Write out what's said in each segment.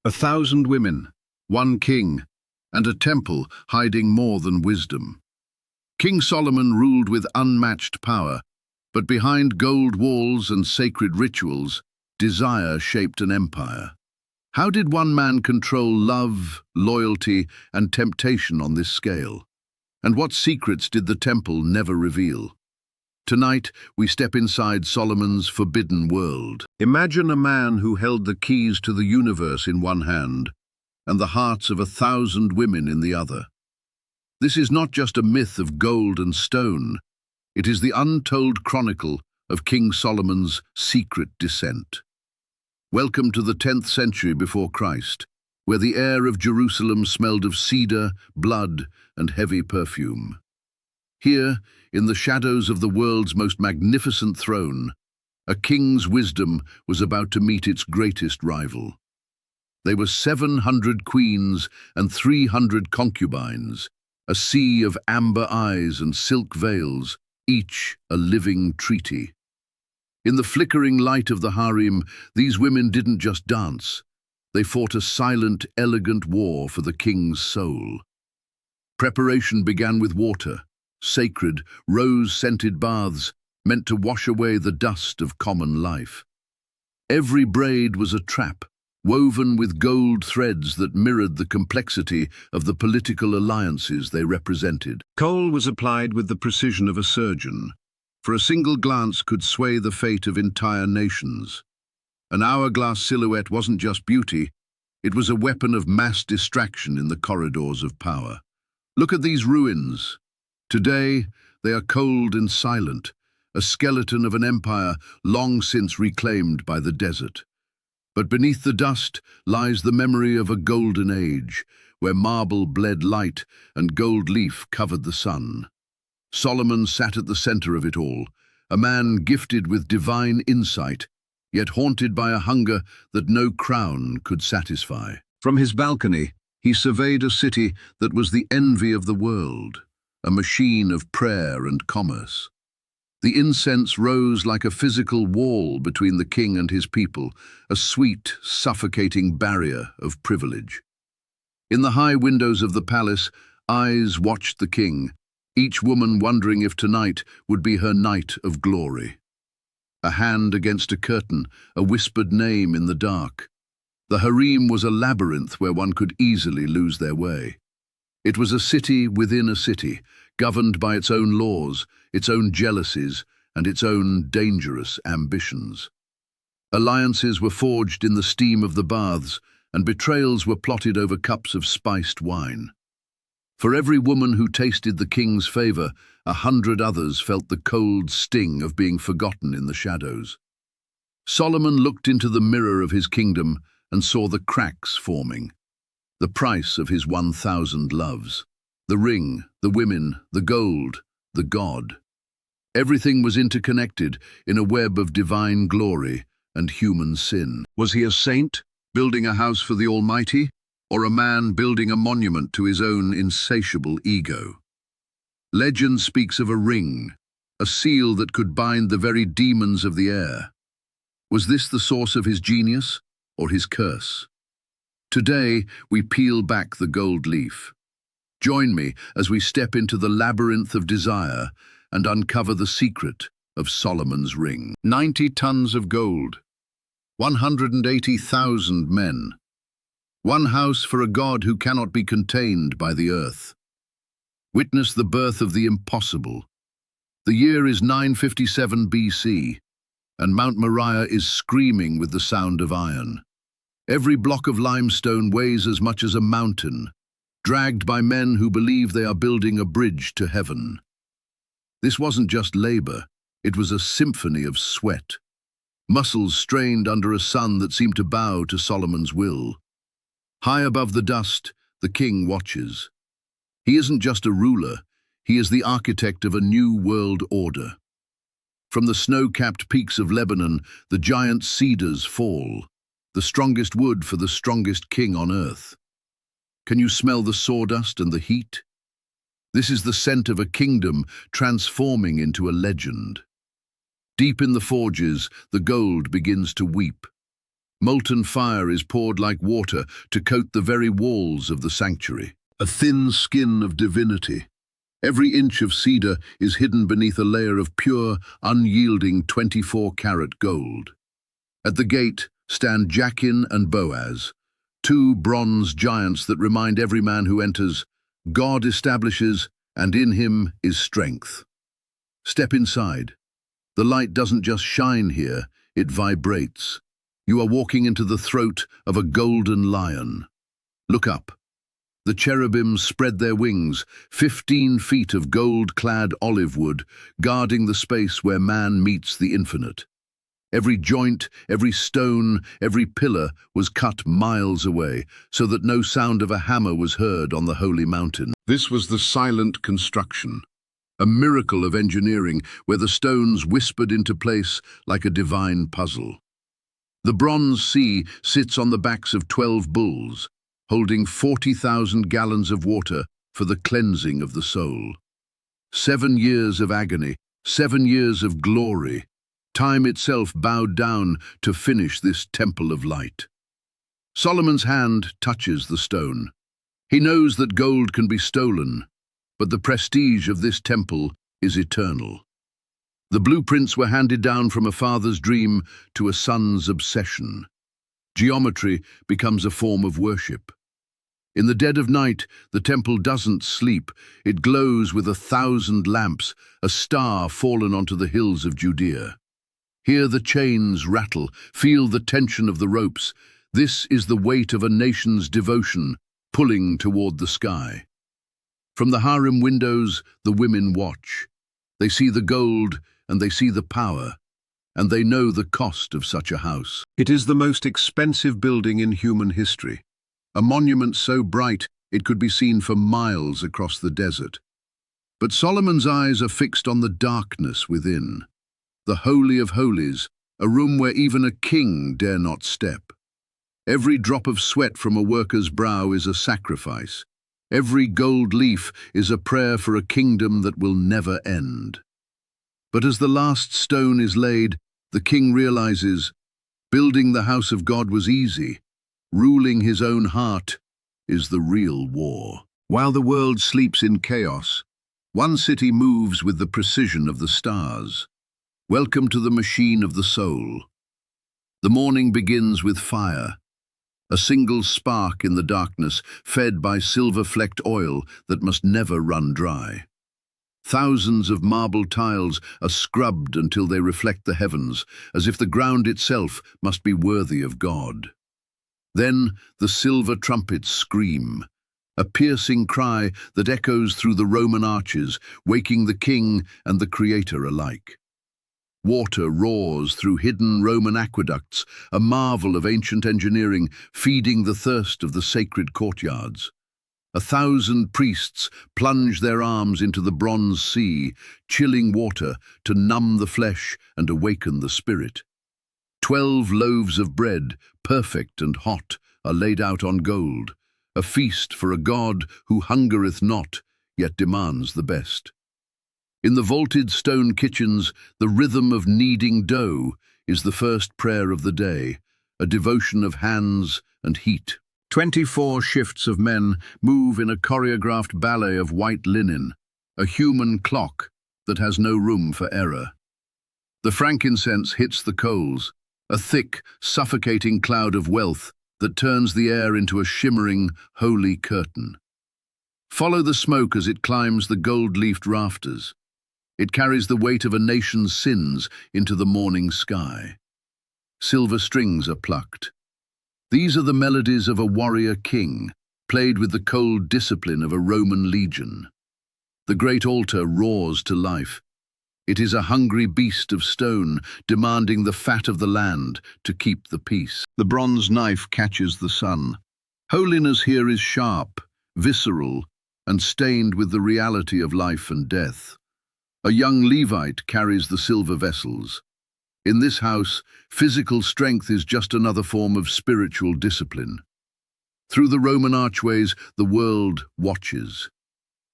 1,000 women, one king, and a temple hiding more than wisdom. King Solomon ruled with unmatched power, but behind gold walls and sacred rituals, desire shaped an empire. How did one man control love, loyalty, and temptation on this scale? And what secrets did the temple never reveal? Tonight, we step inside Solomon's forbidden world. Imagine a man who held the keys to the universe in one hand and the hearts of 1,000 women in the other. This is not just a myth of gold and stone. It is the untold chronicle of King Solomon's secret descent. Welcome to the 10th century before Christ, where the air of Jerusalem smelled of cedar, blood, and heavy perfume. Here, in the shadows of the world's most magnificent throne, a king's wisdom was about to meet its greatest rival. There were 700 queens and 300 concubines, a sea of amber eyes and silk veils, each a living treaty. In the flickering light of the harem, these women didn't just dance. They fought a silent, elegant war for the king's soul. Preparation began with water, sacred, rose-scented baths meant to wash away the dust of common life. Every braid was a trap, woven with gold threads that mirrored the complexity of the political alliances they represented. Kohl was applied with the precision of a surgeon. For a single glance could sway the fate of entire nations. An hourglass silhouette wasn't just beauty, it was a weapon of mass distraction in the corridors of power. Look at these ruins. Today, they are cold and silent, a skeleton of an empire long since reclaimed by the desert. But beneath the dust lies the memory of a golden age, where marble bled light and gold leaf covered the sun. Solomon sat at the center of it all, a man gifted with divine insight, yet haunted by a hunger that no crown could satisfy. From his balcony, he surveyed a city that was the envy of the world, a machine of prayer and commerce. The incense rose like a physical wall between the king and his people, a sweet, suffocating barrier of privilege. In the high windows of the palace, eyes watched the king, each woman wondering if tonight would be her night of glory. A hand against a curtain, a whispered name in the dark. The harem was a labyrinth where one could easily lose their way. It was a city within a city, governed by its own laws, its own jealousies, and its own dangerous ambitions. Alliances were forged in the steam of the baths, and betrayals were plotted over cups of spiced wine. For every woman who tasted the king's favor, 100 others felt the cold sting of being forgotten in the shadows. Solomon looked into the mirror of his kingdom and saw the cracks forming. The price of his 1,000 loves. The ring, the women, the gold, the god. Everything was interconnected in a web of divine glory and human sin. Was he a saint, building a house for the Almighty, or a man building a monument to his own insatiable ego? Legend speaks of a ring, a seal that could bind the very demons of the air. Was this the source of his genius, or his curse? Today, we peel back the gold leaf. Join me as we step into the labyrinth of desire and uncover the secret of Solomon's ring. 90 tons of gold, 180,000 men. One house for a god who cannot be contained by the earth. Witness the birth of the impossible. The year is 957 BC, and Mount Moriah is screaming with the sound of iron. Every block of limestone weighs as much as a mountain, dragged by men who believe they are building a bridge to heaven. This wasn't just labor, it was a symphony of sweat. Muscles strained under a sun that seemed to bow to Solomon's will. High above the dust, the king watches. He isn't just a ruler, he is the architect of a new world order. From the snow-capped peaks of Lebanon, the giant cedars fall, the strongest wood for the strongest king on earth. Can you smell the sawdust and the heat? This is the scent of a kingdom transforming into a legend. Deep in the forges, the gold begins to weep. Molten fire is poured like water to coat the very walls of the sanctuary. A thin skin of divinity. Every inch of cedar is hidden beneath a layer of pure, unyielding 24-karat gold. At the gate stand Jachin and Boaz, two bronze giants that remind every man who enters, God establishes, and in him is strength. Step inside. The light doesn't just shine here, it vibrates. You are walking into the throat of a golden lion. Look up. The cherubims spread their wings, 15 feet of gold-clad olive wood, guarding the space where man meets the infinite. Every joint, every stone, every pillar was cut miles away, so that no sound of a hammer was heard on the holy mountain. This was the silent construction, a miracle of engineering where the stones whispered into place like a divine puzzle. The bronze sea sits on the backs of 12 bulls, holding 40,000 gallons of water for the cleansing of the soul. 7 years of agony, 7 years of glory. Time itself bowed down to finish this temple of light. Solomon's hand touches the stone. He knows that gold can be stolen, but the prestige of this temple is eternal. The blueprints were handed down from a father's dream to a son's obsession. Geometry becomes a form of worship. In the dead of night, the temple doesn't sleep. It glows with 1,000 lamps, a star fallen onto the hills of Judea. Hear the chains rattle, feel the tension of the ropes. This is the weight of a nation's devotion, pulling toward the sky. From the harem windows, the women watch. They see the gold, and they see the power, and they know the cost of such a house. It is the most expensive building in human history. A monument so bright it could be seen for miles across the desert. But Solomon's eyes are fixed on the darkness within. The Holy of Holies, a room where even a king dare not step. Every drop of sweat from a worker's brow is a sacrifice. Every gold leaf is a prayer for a kingdom that will never end. But as the last stone is laid, the king realizes, building the house of God was easy. Ruling his own heart is the real war. While the world sleeps in chaos, one city moves with the precision of the stars. Welcome to the machine of the soul. The morning begins with fire, a single spark in the darkness fed by silver-flecked oil that must never run dry. Thousands of marble tiles are scrubbed until they reflect the heavens, as if the ground itself must be worthy of God. Then the silver trumpets scream, a piercing cry that echoes through the Roman arches, waking the king and the creator alike. Water roars through hidden Roman aqueducts, a marvel of ancient engineering feeding the thirst of the sacred courtyards. 1,000 priests plunge their arms into the bronze sea, chilling water to numb the flesh and awaken the spirit. 12 loaves of bread, perfect and hot, are laid out on gold, a feast for a God who hungereth not, yet demands the best. In the vaulted stone kitchens, the rhythm of kneading dough is the first prayer of the day, a devotion of hands and heat. 24 shifts of men move in a choreographed ballet of white linen, a human clock that has no room for error. The frankincense hits the coals, a thick, suffocating cloud of wealth that turns the air into a shimmering, holy curtain. Follow the smoke as it climbs the gold-leafed rafters. It carries the weight of a nation's sins into the morning sky. Silver strings are plucked. These are the melodies of a warrior king, played with the cold discipline of a Roman legion. The great altar roars to life. It is a hungry beast of stone, demanding the fat of the land to keep the peace. The bronze knife catches the sun. Holiness here is sharp, visceral, and stained with the reality of life and death. A young Levite carries the silver vessels. In this house, physical strength is just another form of spiritual discipline. Through the Roman archways, the world watches.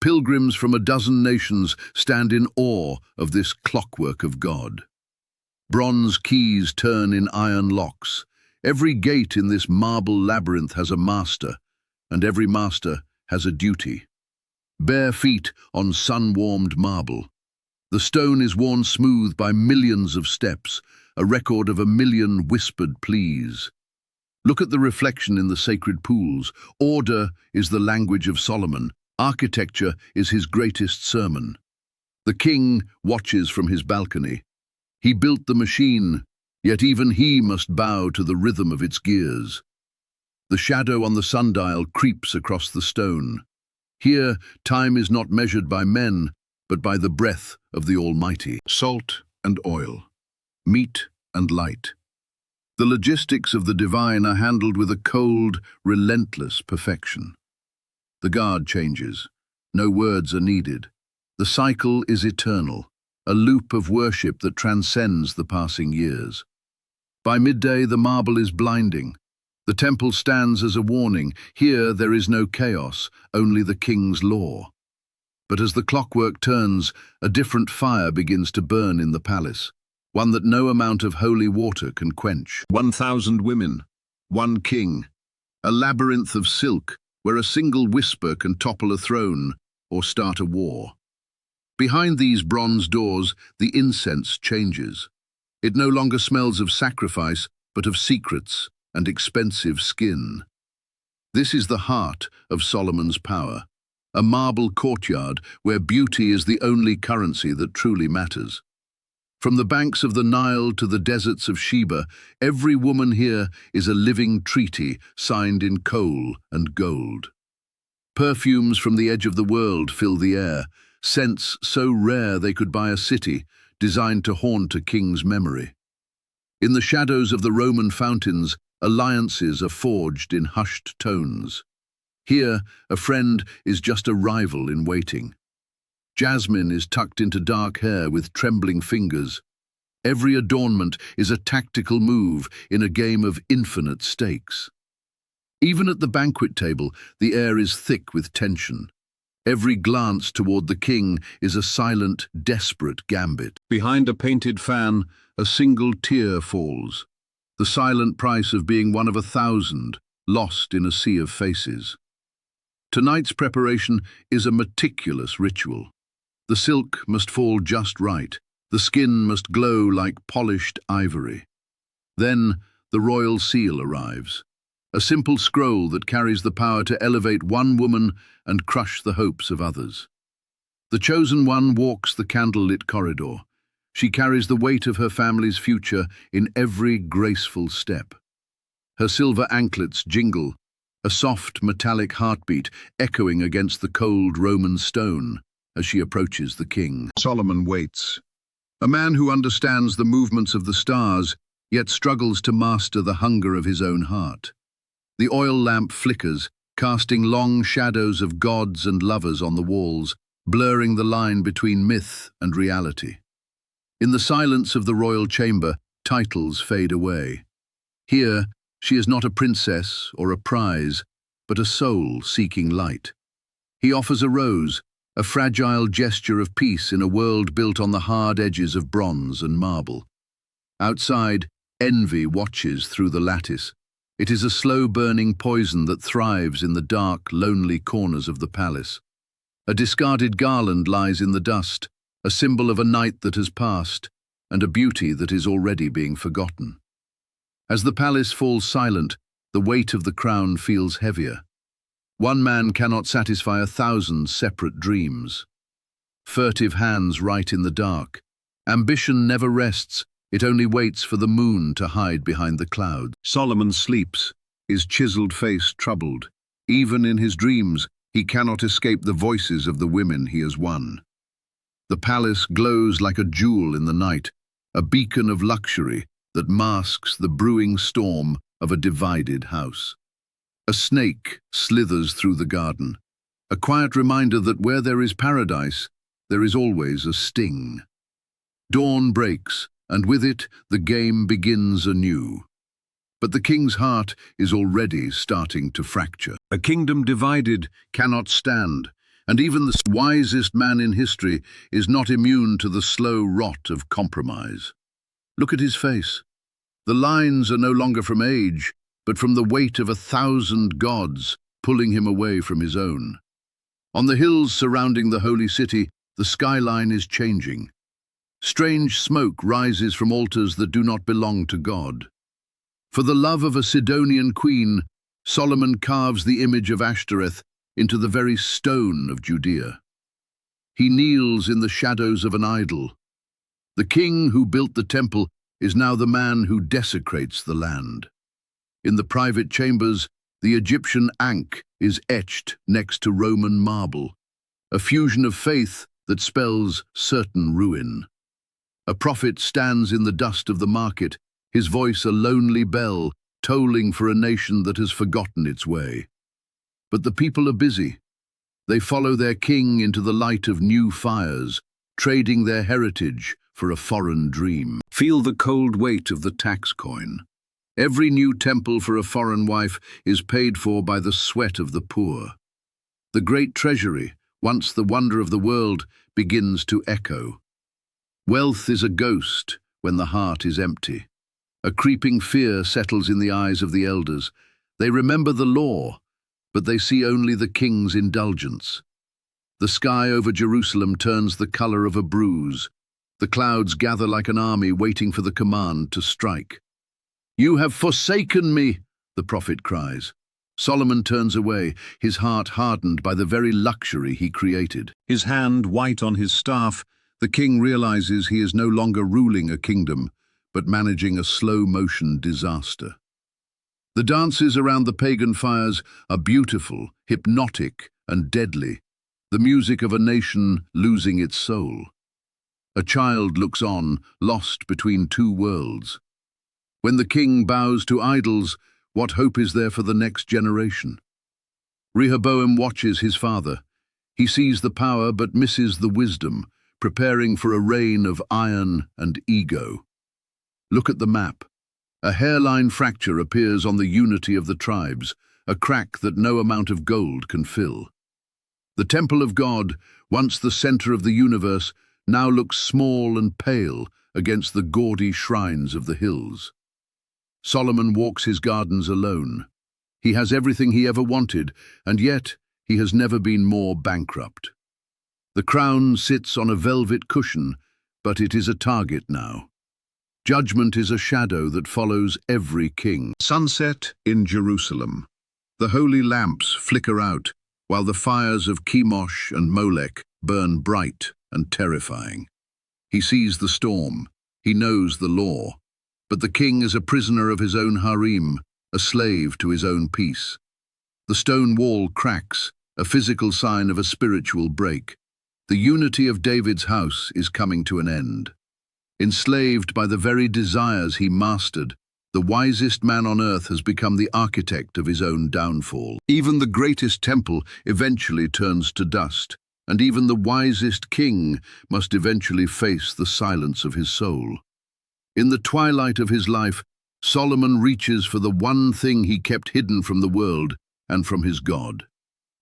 Pilgrims from a dozen nations stand in awe of this clockwork of God. Bronze keys turn in iron locks, Every gate in this marble labyrinth has a master, and every master has a duty. Bare feet on sun-warmed marble. The stone is worn smooth by millions of steps, a record of 1,000,000 whispered pleas. Look at the reflection in the sacred pools. Order is the language of Solomon. Architecture is his greatest sermon. The king watches from his balcony. He built the machine, yet even he must bow to the rhythm of its gears. The shadow on the sundial creeps across the stone. Here, time is not measured by men, but by the breath of the Almighty. Salt and oil, meat and light. The logistics of the divine are handled with a cold, relentless perfection. The guard changes. No words are needed. The cycle is eternal, a loop of worship that transcends the passing years. By midday, the marble is blinding. The temple stands as a warning. Here there is no chaos, only the king's law. But as the clockwork turns, a different fire begins to burn in the palace, one that no amount of holy water can quench. 1,000 women, one king, a labyrinth of silk where a single whisper can topple a throne or start a war. Behind these bronze doors, the incense changes. It no longer smells of sacrifice, but of secrets and expensive skin. This is the heart of Solomon's power, a marble courtyard where beauty is the only currency that truly matters. From the banks of the Nile to the deserts of Sheba, every woman here is a living treaty signed in coal and gold. Perfumes from the edge of the world fill the air, scents so rare they could buy a city, designed to haunt a king's memory. In the shadows of the Roman fountains, alliances are forged in hushed tones. Here, a friend is just a rival in waiting. Jasmine is tucked into dark hair with trembling fingers. Every adornment is a tactical move in a game of infinite stakes. Even at the banquet table, the air is thick with tension. Every glance toward the king is a silent, desperate gambit. Behind a painted fan, a single tear falls. The silent price of being one of 1,000, lost in a sea of faces. Tonight's preparation is a meticulous ritual. The silk must fall just right. The skin must glow like polished ivory. Then the royal seal arrives, a simple scroll that carries the power to elevate one woman and crush the hopes of others. The chosen one walks the candlelit corridor. She carries the weight of her family's future in every graceful step. Her silver anklets jingle, a soft metallic heartbeat echoing against the cold Roman stone as she approaches the king. Solomon waits, a man who understands the movements of the stars, yet struggles to master the hunger of his own heart. The oil lamp flickers, casting long shadows of gods and lovers on the walls, blurring the line between myth and reality. In the silence of the royal chamber, titles fade away. Here, she is not a princess or a prize, but a soul seeking light. He offers a rose, a fragile gesture of peace in a world built on the hard edges of bronze and marble. Outside, envy watches through the lattice. It is a slow-burning poison that thrives in the dark, lonely corners of the palace. A discarded garland lies in the dust, a symbol of a night that has passed, and a beauty that is already being forgotten. As the palace falls silent, the weight of the crown feels heavier. One man cannot satisfy 1,000 separate dreams. Furtive hands write in the dark. Ambition never rests, it only waits for the moon to hide behind the clouds. Solomon sleeps, his chiseled face troubled. Even in his dreams, he cannot escape the voices of the women he has won. The palace glows like a jewel in the night, a beacon of luxury that masks the brewing storm of a divided house. A snake slithers through the garden, a quiet reminder that where there is paradise, there is always a sting. Dawn breaks, and with it, the game begins anew. But the king's heart is already starting to fracture. A kingdom divided cannot stand, and even the wisest man in history is not immune to the slow rot of compromise. Look at his face. The lines are no longer from age, but from the weight of 1,000 gods pulling him away from his own. On the hills surrounding the holy city, the skyline is changing. Strange smoke rises from altars that do not belong to God. For the love of a Sidonian queen, Solomon carves the image of Ashtoreth into the very stone of Judea. He kneels in the shadows of an idol. The king who built the temple is now the man who desecrates the land. In the private chambers, the Egyptian Ankh is etched next to Roman marble, a fusion of faith that spells certain ruin. A prophet stands in the dust of the market, his voice a lonely bell, tolling for a nation that has forgotten its way. But the people are busy. They follow their king into the light of new fires, trading their heritage for a foreign dream. Feel the cold weight of the tax coin. Every new temple for a foreign wife is paid for by the sweat of the poor. The great treasury, once the wonder of the world, begins to echo. Wealth is a ghost when the heart is empty. A creeping fear settles in the eyes of the elders. They remember the law, but they see only the king's indulgence. The sky over Jerusalem turns the color of a bruise. The clouds gather like an army waiting for the command to strike. "You have forsaken me," the prophet cries. Solomon turns away, his heart hardened by the very luxury he created. His hand white on his staff, the king realizes he is no longer ruling a kingdom, but managing a slow-motion disaster. The dances around the pagan fires are beautiful, hypnotic, and deadly, the music of a nation losing its soul. A child looks on, lost between two worlds. When the king bows to idols, what hope is there for the next generation? Rehoboam watches his father. He sees the power but misses the wisdom, preparing for a reign of iron and ego. Look at the map. A hairline fracture appears on the unity of the tribes, a crack that no amount of gold can fill. The temple of God, once the center of the universe, now looks small and pale against the gaudy shrines of the hills. Solomon walks his gardens alone. He has everything he ever wanted, and yet he has never been more bankrupt. The crown sits on a velvet cushion, but it is a target now. Judgment is a shadow that follows every king. Sunset in Jerusalem. The holy lamps flicker out, while the fires of Chemosh and Molech burn bright and terrifying. He sees the storm. He knows the law. But the king is a prisoner of his own harem, a slave to his own peace. The stone wall cracks, a physical sign of a spiritual break. The unity of David's house is coming to an end. Enslaved by the very desires he mastered, the wisest man on earth has become the architect of his own downfall. Even the greatest temple eventually turns to dust, and even the wisest king must eventually face the silence of his soul. In the twilight of his life, Solomon reaches for the one thing he kept hidden from the world and from his God.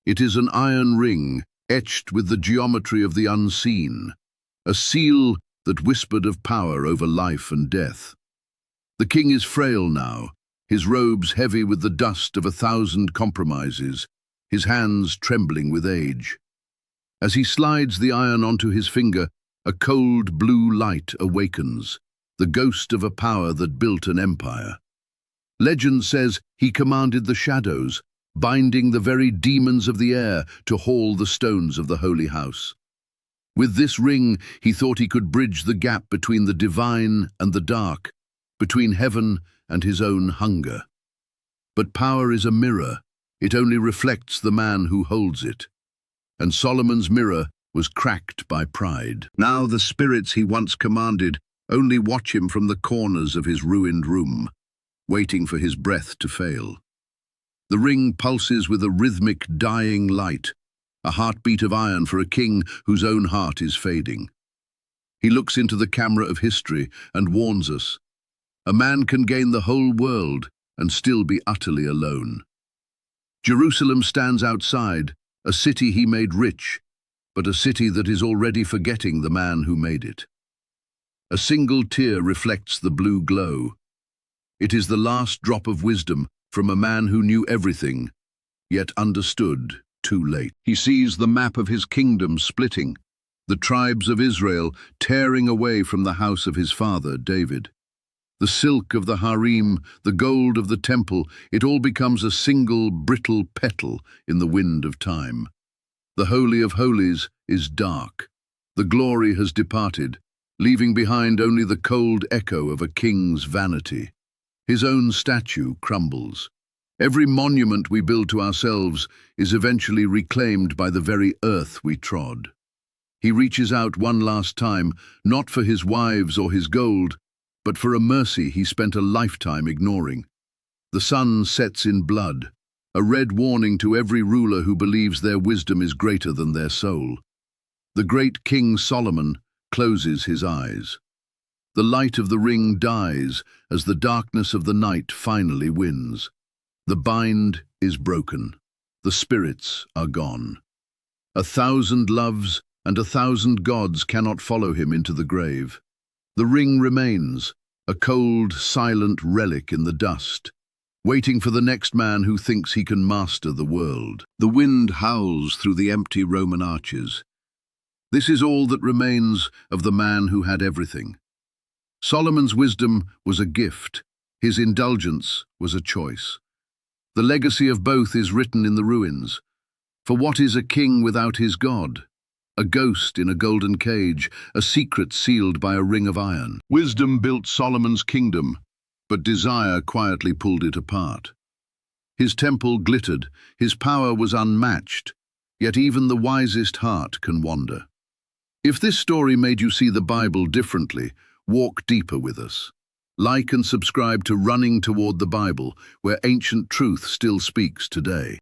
It is an iron ring, etched with the geometry of the unseen, a seal that whispered of power over life and death. The king is frail now, his robes heavy with the dust of 1,000 compromises, his hands trembling with age. As he slides the iron onto his finger, a cold blue light awakens, the ghost of a power that built an empire. Legend says he commanded the shadows, binding the very demons of the air to haul the stones of the holy house. With this ring, he thought he could bridge the gap between the divine and the dark, between heaven and his own hunger. But power is a mirror. It only reflects the man who holds it. And Solomon's mirror was cracked by pride. Now the spirits he once commanded only watch him from the corners of his ruined room, waiting for his breath to fail. The ring pulses with a rhythmic, dying light, a heartbeat of iron for a king whose own heart is fading. He looks into the camera of history and warns us. A man can gain the whole world and still be utterly alone. Jerusalem stands outside, a city he made rich, but a city that is already forgetting the man who made it. A single tear reflects the blue glow. It is the last drop of wisdom from a man who knew everything, yet understood too late. He sees the map of his kingdom splitting, the tribes of Israel tearing away from the house of his father, David. The silk of the harem, the gold of the temple, it all becomes a single brittle petal in the wind of time. The Holy of Holies is dark. The glory has departed, leaving behind only the cold echo of a king's vanity. His own statue crumbles. Every monument we build to ourselves is eventually reclaimed by the very earth we trod. He reaches out one last time, not for his wives or his gold, but for a mercy he spent a lifetime ignoring. The sun sets in blood, a red warning to every ruler who believes their wisdom is greater than their soul. The great King Solomon closes his eyes. The light of the ring dies as the darkness of the night finally wins. The bind is broken. The spirits are gone. 1,000 loves and 1,000 gods cannot follow him into the grave. The ring remains, a cold, silent relic in the dust, waiting for the next man who thinks he can master the world. The wind howls through the empty Roman arches. This is all that remains of the man who had everything. Solomon's wisdom was a gift. His indulgence was a choice. The legacy of both is written in the ruins. For what is a king without his God? A ghost in a golden cage, a secret sealed by a ring of iron. Wisdom built Solomon's kingdom, but desire quietly pulled it apart. His temple glittered, his power was unmatched, yet even the wisest heart can wander. If this story made you see the Bible differently, walk deeper with us. Like and subscribe to Running Toward the Bible, where ancient truth still speaks today.